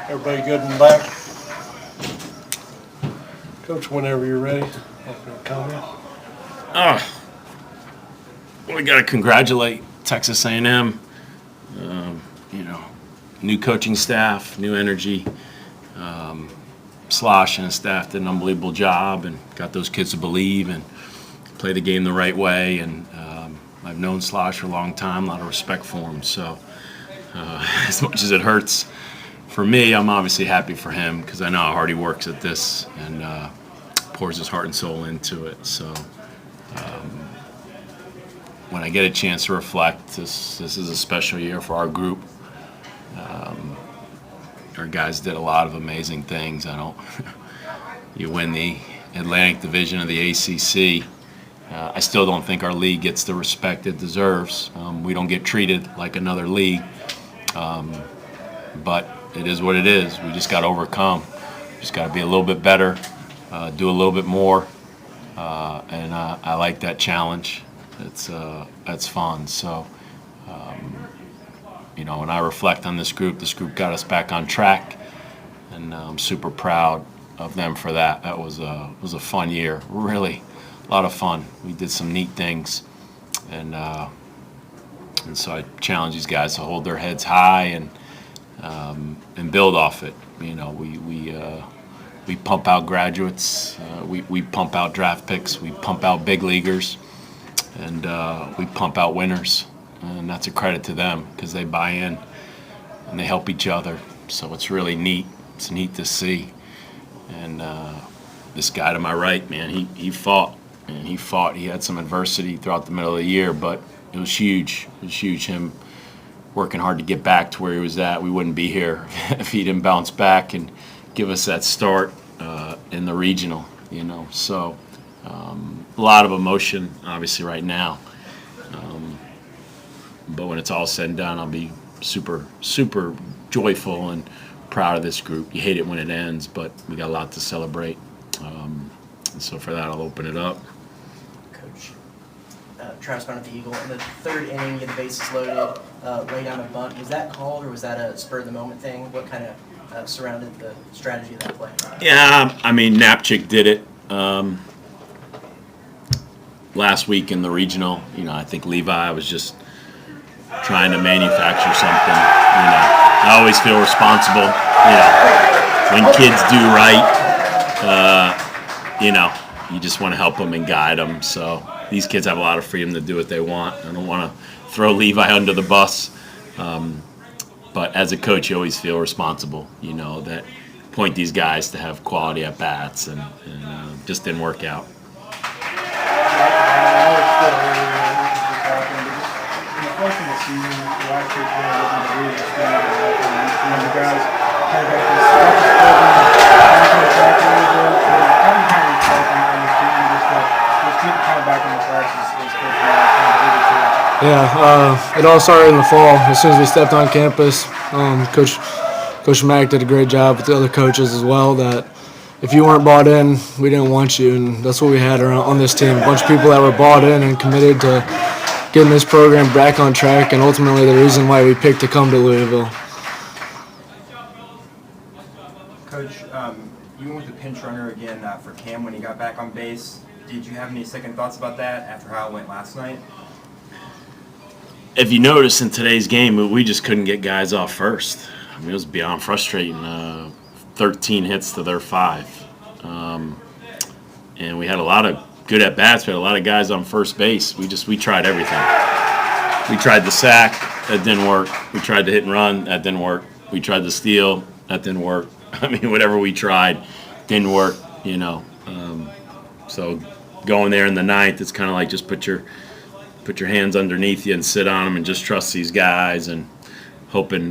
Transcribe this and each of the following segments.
Everybody good in the back? Coach, whenever you're ready, open comment. We got to congratulate Texas A&M. New coaching staff, new energy. Slosh and his staff did an unbelievable job and got those kids to believe and play the game the right way. And I've known Slosh for a long time, a lot of respect for him. So as much as it hurts for me, I'm obviously happy for him because I know how hard he works at this and pours his heart and soul into it. So when I get a chance to reflect, this is a special year for our group. Our guys did a lot of amazing things. You win the Atlantic Division of the ACC. I still don't think our league gets the respect it deserves. We don't get treated like another league, but it is what it is. We just got to overcome. Just got to be a little bit better, do a little bit more, and I like that challenge. That's fun. So, when I reflect on this group got us back on track, and I'm super proud of them for that. That was a fun year, really, a lot of fun. We did some neat things, and so I challenge these guys to hold their heads high and build off it. We pump out graduates, we pump out draft picks, we pump out big leaguers, and we pump out winners. And that's a credit to them because they buy in and they help each other. So it's really neat. It's neat to see. And this guy to my right, man, he fought. And he fought. He had some adversity throughout the middle of the year, but it was huge. It was huge, him working hard to get back to where he was at. We wouldn't be here if he didn't bounce back and give us that start in the regional, So a lot of emotion, obviously, right now. But when it's all said and done, I'll be super, super joyful and proud of this group. You hate it when it ends, but we got a lot to celebrate. And so for that, I'll open it up. Coach, Travis Brown at the Eagle. In the third inning, you had the bases loaded, lay down a bunt. Was that called, or was that a spur-of-the-moment thing? What kind of surrounded the strategy of that play? Yeah, Napchick did it last week in the regional. I think Levi was just trying to manufacture something. I always feel responsible. When kids do right, you just want to help them and guide them. So these kids have a lot of freedom to do what they want. I don't want to throw Levi under the bus. But as a coach, you always feel responsible, that point these guys to have quality at bats, and just didn't work out. Yeah, it all started in the fall. As soon as we stepped on campus, Coach Mack did a great job with the other coaches as well. That if you weren't bought in, we didn't want you, and that's what we had on this team. A bunch of people that were bought in and committed to getting this program back on track, and ultimately the reason why we picked to come to Louisville. Coach, you went with the pinch runner again for Cam when he got back on base. Did you have any second thoughts about that after how it went last night? If you notice in today's game, we just couldn't get guys off first. It was beyond frustrating. 13 hits to their 5. And we had a lot of good at-bats. We had a lot of guys on first base. We tried everything. We tried the sack. That didn't work. We tried the hit and run. That didn't work. We tried the steal. That didn't work. Whatever we tried didn't work, So going there in the 9th, it's kind of like just put your hands underneath you and sit on them and just trust these guys and hoping,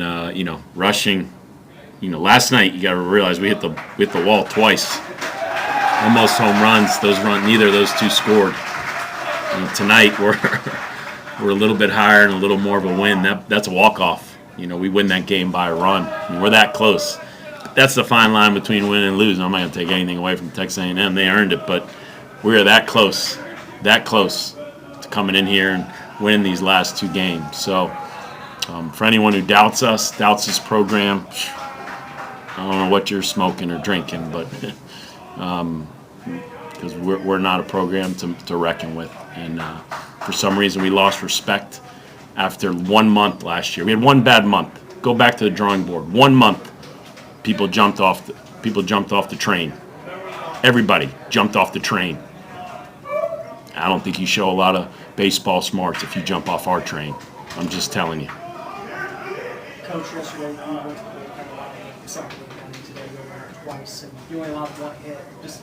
rushing. Last night you got to realize we hit the wall twice, almost home runs. Neither of those two scored. Tonight we're a little bit higher and a little more of a win. That's a walk-off. We win that game by a run. We're that close. That's the fine line between winning and losing. I'm not going to take anything away from Texas A&M. They earned it, but we are that close to coming in here and winning these last 2 games. So for anyone who doubts us, doubts this program, I don't know what you're smoking or drinking, but because we're not a program to reckon with. And for some reason, we lost respect after 1 month last year. We had one bad month. Go back to the drawing board. 1 month, people jumped off the train. Everybody jumped off the train. I don't think you show a lot of baseball smarts if you jump off our train. I'm just telling you. Coach, yesterday you went to the second inning today, you went there twice, and you only allowed 1 hit. Just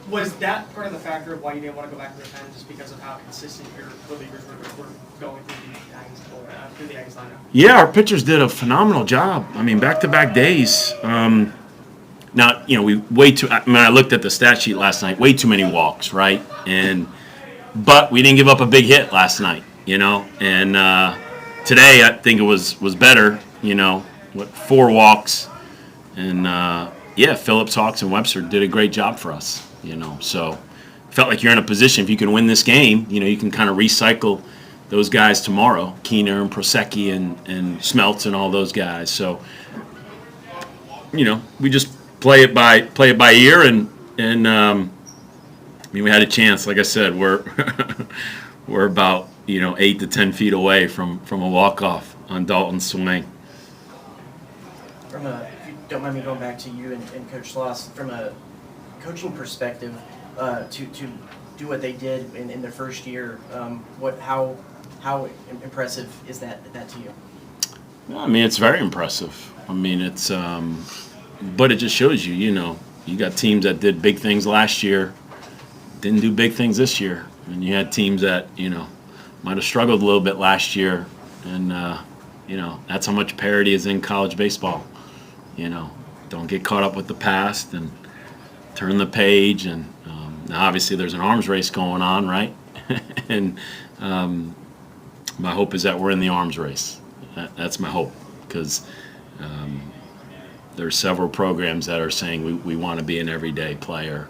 was that part of the factor of why you didn't want to go back to the pen, just because of how consistent your relievers were going through the Aggies lineup? Yeah, our pitchers did a phenomenal job. I mean, back-to-back days. Now, I looked at the stat sheet last night. Way too many walks, right? But we didn't give up a big hit last night, And today, I think it was better. 4 walks, and Phillips, Hawks, and Webster did a great job for us. So felt like you're in a position, if you can win this game, you can kind of recycle those guys tomorrow, Keener and Prosecki and Smeltz and all those guys. So we just play it by ear, and we had a chance. Like I said, we're about 8 to 10 feet away from a walk-off on Dalton's swing. If you don't mind me going back to you and Coach Sloss, from a coaching perspective, to do what they did in their first year, how impressive is that to you? I mean, it's very impressive. I mean, it's but it just shows you, you got teams that did big things last year, didn't do big things this year, and you had teams that might have struggled a little bit last year, and that's how much parity is in college baseball. Don't get caught up with the past and turn the page. And now obviously there's an arms race going on, right? And my hope is that we're in the arms race. That's my hope, because there's several programs that are saying we want to be an everyday player,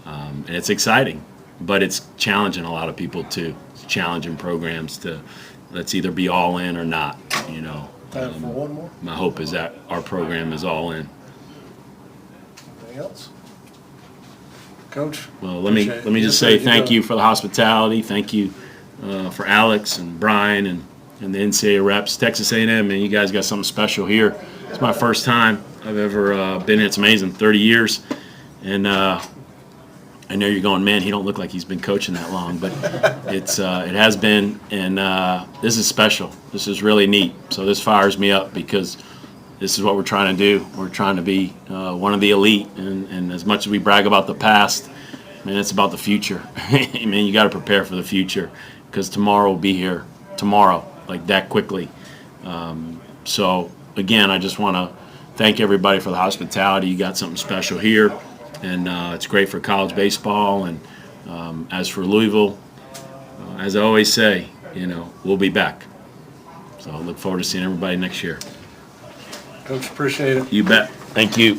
and it's exciting, but it's challenging a lot of people too. It's challenging programs to let's either be all in or not. Time for one more. My hope is that our program is all in. Anything else? Coach? Well, let me just say thank you for the hospitality. Thank you for Alex and Brian and the NCAA reps. Texas A&M, man, you guys got something special here. It's my first time I've ever been here. It's amazing, 30 years. And I know you're going, man, he don't look like he's been coaching that long, but it has been, and this is special. This is really neat. So this fires me up, because this is what we're trying to do. We're trying to be one of the elite, and as much as we brag about the past, man, it's about the future. I mean, you got to prepare for the future, because tomorrow will be here. Tomorrow, like that quickly. So again, I just want to thank everybody for the hospitality. You got something special here. And it's great for college baseball. And as for Louisville, as I always say, we'll be back. So I look forward to seeing everybody next year. Coach, appreciate it. You bet. Thank you.